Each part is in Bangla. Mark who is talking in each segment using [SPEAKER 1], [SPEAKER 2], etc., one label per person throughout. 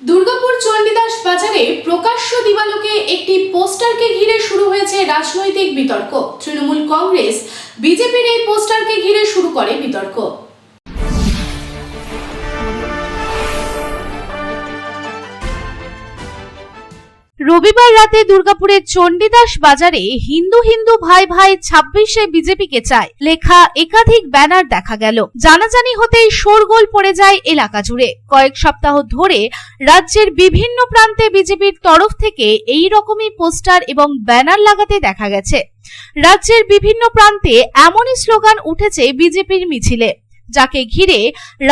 [SPEAKER 1] দুর্গাপুর চণ্ডীদাস বাজারে প্রকাশ্য দিবালোকে একটি পোস্টারকে ঘিরে শুরু হয়েছে রাজনৈতিক বিতর্ক। তৃণমূল কংগ্রেস বিজেপির এই পোস্টারকে ঘিরে শুরু করে বিতর্ক। রবিবার রাতে দুর্গাপুরের চণ্ডীদাস বাজারে হিন্দু হিন্দু ভাই ভাই 26-এ বিজেপিকে চায় লেখা একাধিক ব্যানার দেখা গেল। জানাজানি হতেই শোরগোল পড়ে যায় এলাকা জুড়ে। কয়েক সপ্তাহ ধরে রাজ্যের বিভিন্ন প্রান্তে বিজেপির তরফ থেকে এই রকমই পোস্টার এবং ব্যানার লাগাতে দেখা গেছে। রাজ্যের বিভিন্ন প্রান্তে এমনই স্লোগান উঠেছে বিজেপির মিছিলে, যাকে ঘিরে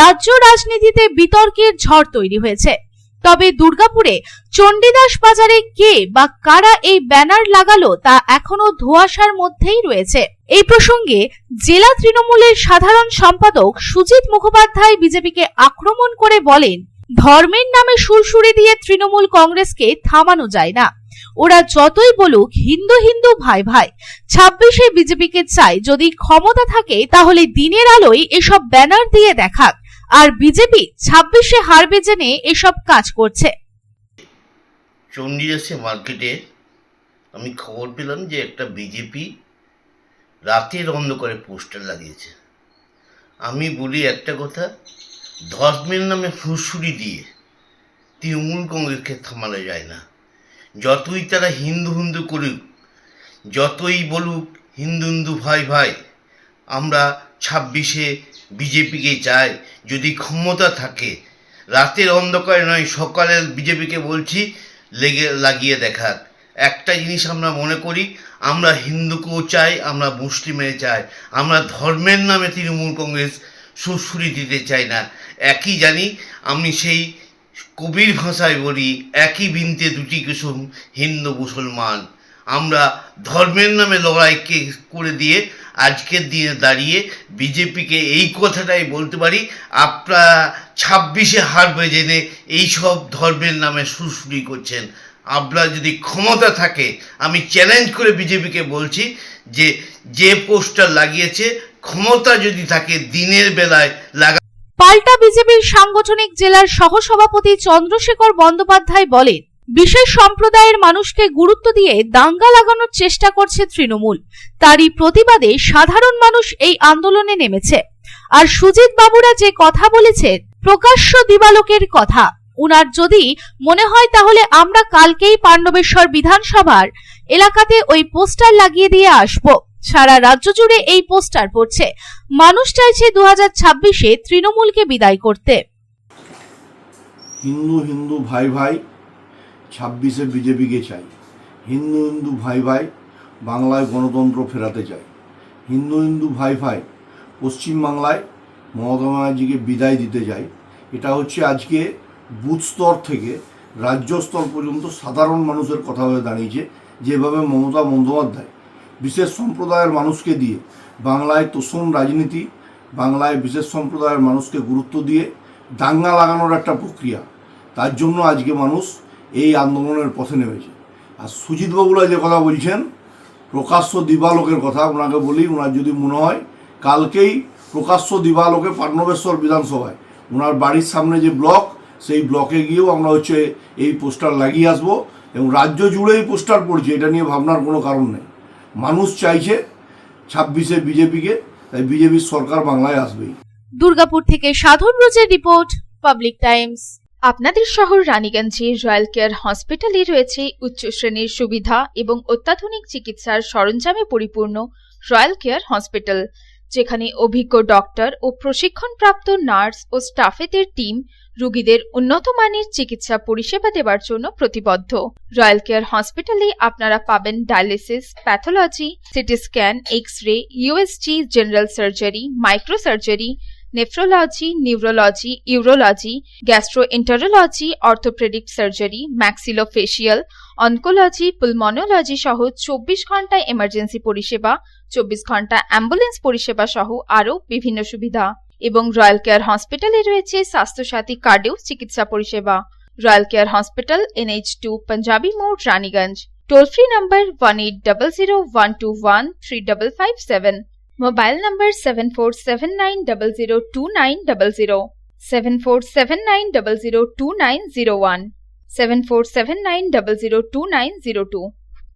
[SPEAKER 1] রাজ্য রাজনীতিতে বিতর্কের ঝড় তৈরি হয়েছে। তবে দুর্গাপুরে চণ্ডীদাস বাজারে কে বা কারা এই ব্যানার লাগালো তা এখনো ধোঁয়াশার মধ্যেই রয়েছে। এই প্রসঙ্গে জেলা তৃণমূলের সাধারণ সম্পাদক সুজিত মুখোপাধ্যায় বিজেপিকে আক্রমণ করে বলেন, ধর্মের নামে সুরসুরি দিয়ে তৃণমূল কংগ্রেসকে থামানো যায় না। ওরা যতই বলুক হিন্দু হিন্দু ভাই ভাই, 26-এ বিজেপিকে চাই। যদি ক্ষমতা থাকে তাহলে দিনের আলোয় এসব ব্যানার দিয়ে দেখাক। আর বিজেপি 26-এ হারবে জেনে এসব কাজ করছে।
[SPEAKER 2] চণ্ডীদাসে মার্কেটে আমি খবর পেলাম যে একটা বিজেপি রাতের অন্ধকারে পোস্টার লাগিয়েছে। আমি বলি একটা কথা, ধর্মের নামে ফুরসুরি দিয়ে তৃণমূল কংগ্রেসকে থামানো যায় না। যতই তারা হিন্দু হিন্দু করুক, যতই বলুক হিন্দু হিন্দু ভাই ভাই, আমরা 26-এ বিজেপিকে চাই। যদি ক্ষমতা থাকে, রাতের অন্ধকারে নয় সকালের বিজেপিকে বলছি লাগিয়ে দেখাক। একটা জিনিস আমরা মনে করি, আমরা হিন্দুকেও চাই, আমরা মুসলিমের চাই, আমরা ধর্মের নামে তৃণমূল কংগ্রেস সুরসুরি দিতে চাই না। একই জানি, আমি সেই কবির ভাষায় বলি, একই বৃন্তে দুটি কুসুম হিন্দু মুসলমান। আমরা ধর্মের নামে লড়াইকে করে দিয়ে আজকের দিনে দাঁড়িয়ে বিজেপিকে এই কথাটাই বলতে পারি, আপনারা 26-এ হারবে জেনে এইসব ধর্মের নামে সুরসুরি করছেন। আপনারা যদি ক্ষমতা থাকে, আমি চ্যালেঞ্জ করে বিজেপিকে বলছি যে পোস্টার লাগিয়েছে, ক্ষমতা যদি থাকে দিনের বেলায় লাগা।
[SPEAKER 1] পাল্টা বিজেপির সাংগঠনিক জেলার সহসভাপতি চন্দ্রশেখর বন্দ্যোপাধ্যায় বলেন, বিশেষ সম্প্রদায়ের মানুষকে গুরুত্ব দিয়ে দাঙ্গা লাগানোর চেষ্টা করছে তৃণমূল। তারই প্রতিবাদে সাধারণ মানুষ এই আন্দোলনে নেমেছে। আর সুজিত বাবুরা যে কথা বলেছেন, প্রকাশ্য দিবালোকের কথা, উনার যদি মনে হয় তাহলে আমরা কালকেই পাণ্ডবেশ্বর বিধানসভার এলাকাতে ওই পোস্টার লাগিয়ে দিয়ে আসব। সারা রাজ্য জুড়ে এই পোস্টার পড়ছে। মানুষ চাইছে 2026-এ তৃণমূলকে বিদায় করতে।
[SPEAKER 3] হিন্দু হিন্দু ভাই ভাই, 26-এ বিজেপিকে চাই। হিন্দু হিন্দু ভাই ভাই, বাংলায় গণতন্ত্র ফেরাতে চাই। হিন্দু হিন্দু ভাই ভাই, পশ্চিমবাংলায় মমতা ব্যানার্জিকে বিদায় দিতে চাই। এটা হচ্ছে আজকে বুথ স্তর থেকে রাজ্য স্তর পর্যন্ত সাধারণ মানুষের কথা হয়ে দাঁড়িয়েছে। যেভাবে মমতা বন্দ্যোপাধ্যায় বিশেষ সম্প্রদায়ের মানুষকে দিয়ে বাংলায় তোষণ রাজনীতি, বাংলায় বিশেষ সম্প্রদায়ের মানুষকে গুরুত্ব দিয়ে দাঙ্গা লাগানোর একটা প্রক্রিয়া, তার জন্য আজকে মানুষ এই আন্দোলনের পথে নেমেছে। আর সুজিতবাবুরা যে কথা বলছেন, প্রকাশ্য দিবালোকের কথা, ওনাকে বলি, ওনার যদি মনে হয় কালকেই প্রকাশ্য দিবালোকে পাণ্ডবেশ্বর বিধানসভায় ওনার বাড়ির সামনে যে ব্লক, সেই ব্লকে গিয়েও আমরা এই পোস্টার লাগিয়ে আসবো। এবং রাজ্য জুড়েই পোস্টার পড়ছে, এটা নিয়ে ভাবনার কোনো কারণ নেই। মানুষ চাইছে 26-এ বিজেপিকে, তাই বিজেপির সরকার বাংলায় আসবেই।
[SPEAKER 1] দুর্গাপুর থেকে সাধন ব্রজের রিপোর্ট, পাবলিক টাইমস।
[SPEAKER 4] আপনাদের শহর রানীগঞ্জে রয়্যাল কেয়ার হসপিটালে রয়েছে উচ্চ শ্রেণীর সুবিধা এবং অত্যাধুনিক চিকিৎসার সরঞ্জামে পরিপূর্ণ রয়্যাল কেয়ার হসপিটাল, যেখানে অভিজ্ঞ ডক্টর ও প্রশিক্ষণপ্রাপ্ত নার্স ও স্টাফেদের টিম রোগীদের উন্নত মানের চিকিৎসা পরিষেবা দেওয়ার জন্য প্রতিবদ্ধ। রয়্যাল কেয়ার হসপিটালে আপনারা পাবেন dialysis, pathology, CT scan, X-ray, USG, general surgery, micro surgery, nephrology, neurology, urology, gastroenterology, orthopedic surgery, maxillofacial, oncology, pulmonology সহ 24 ঘন্টায় এমার্জেন্সি পরিষেবা, 24 ঘন্টা অ্যাম্বুলেন্স পরিষেবা সহ আরও বিভিন্ন সুবিধা। এবং রয়্যাল কেয়ার হসপিটালে রয়েছে স্বাস্থ্যসাথী কার্ডেও চিকিৎসা পরিষেবা। Royal care hospital, NH2 panjabi মোড়, Raniganj. Toll free number 180012135557। Mobile number 7479002900। 7479002901, 7479002902.